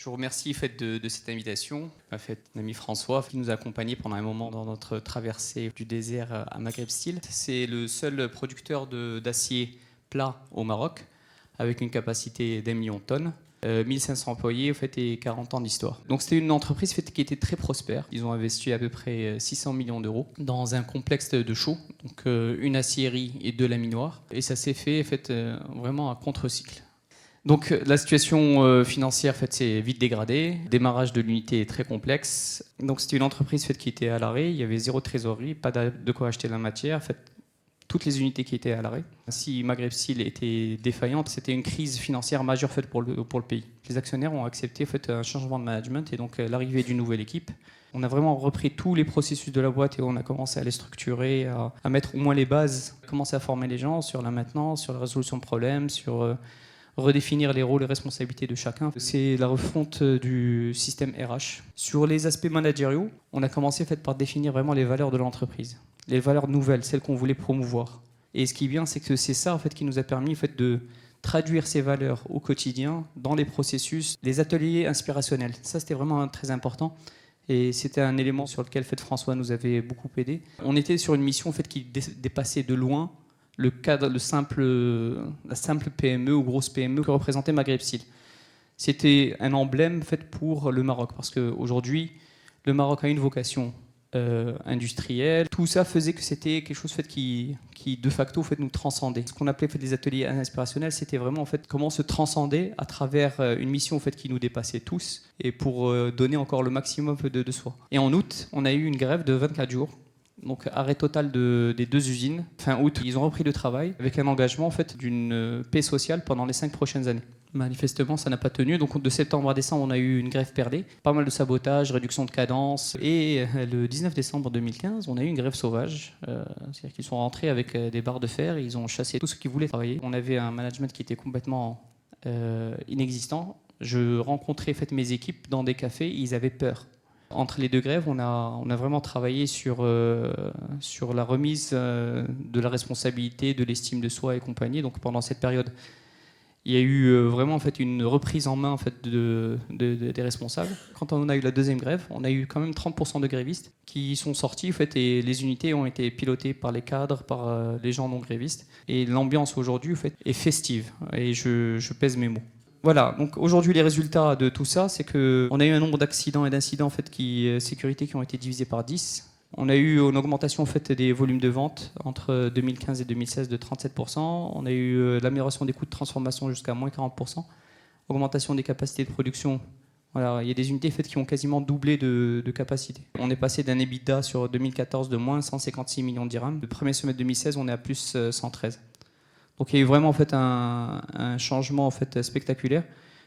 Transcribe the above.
vous remercie de cette invitation. Mon ami François qui nous a accompagnés pendant un moment dans notre traversée du désert à Maghreb Steel. C'est le seul producteur d'acier plat au Maroc avec une capacité d'1 million de tonnes. 1500 employés et 40 ans d'histoire. Donc c'était une entreprise qui était très prospère. Ils ont investi à peu près 600 millions d'euros dans un complexe de chaux, donc une aciérie et 2 laminoirs. Et ça s'est fait vraiment à contre-cycle. Donc la situation financière s'est vite dégradée. Le démarrage de l'unité est très complexe. Donc c'était une entreprise qui était à l'arrêt. Il y avait 0 trésorerie, pas de quoi acheter la matière. Toutes les unités qui étaient à l'arrêt. Si Maghreb Steel était défaillante, c'était une crise financière majeure pour le pays. Les actionnaires ont accepté un changement de management et donc l'arrivée d'une nouvelle équipe. On a vraiment repris tous les processus de la boîte et on a commencé à les structurer, à mettre au moins les bases, commencer à former les gens sur la maintenance, sur la résolution de problèmes, sur redéfinir les rôles et responsabilités de chacun. C'est la refonte du système RH. Sur les aspects managériaux, on a commencé par définir vraiment les valeurs de l'entreprise. Les valeurs nouvelles, celles qu'on voulait promouvoir. Et ce qui est bien, c'est que c'est ça qui nous a permis de traduire ces valeurs au quotidien dans les processus, les ateliers inspirationnels. Ça, c'était vraiment très important. Et c'était un élément sur lequel François nous avait beaucoup aidé. On était sur une mission qui dépassait de loin le cadre, la simple PME ou grosse PME que représentait Maghreb Steel. C'était un emblème pour le Maroc, parce qu'aujourd'hui, le Maroc a une vocation industrielle. Tout ça faisait que c'était quelque chose qui de facto nous transcendait. Ce qu'on appelait des ateliers inspirationnels, c'était vraiment comment se transcender à travers une mission qui nous dépassait tous et pour donner encore le maximum de soi. Et en août, on a eu une grève de 24 jours. Donc arrêt total des 2 usines. Fin août, ils ont repris le travail avec un engagement d'une paix sociale pendant les 5 prochaines années. Manifestement, ça n'a pas tenu. Donc de septembre à décembre, on a eu une grève perlée. Pas mal de sabotage, réduction de cadence. Et le 19 décembre 2015, on a eu une grève sauvage. C'est-à-dire qu'ils sont rentrés avec des barres de fer et ils ont chassé tous ceux qui voulaient travailler. On avait un management qui était complètement inexistant. Je rencontrais mes équipes dans des cafés, ils avaient peur. Entre les 2 grèves, on a vraiment travaillé sur la remise de la responsabilité, de l'estime de soi et compagnie. Donc pendant cette période, il y a eu vraiment une reprise en main des responsables. Quand on a eu la 2e grève, on a eu quand même 30% de grévistes qui sont sortis et les unités ont été pilotées par les cadres, par les gens non grévistes. Et l'ambiance aujourd'hui est festive. Et je pèse mes mots. Voilà, donc aujourd'hui les résultats de tout ça, c'est qu'on a eu un nombre d'accidents et d'incidents sécurité qui ont été divisés par 10. On a eu une augmentation des volumes de vente entre 2015 et 2016 de 37%. On a eu l'amélioration des coûts de transformation jusqu'à moins 40%. Augmentation des capacités de production. Voilà, il y a des unités qui ont quasiment doublé de capacité. On est passé d'un EBITDA sur 2014 de moins 156 millions de dirhams. Le premier semestre 2016, on est à plus 113. Donc il y a eu vraiment un changement spectaculaire.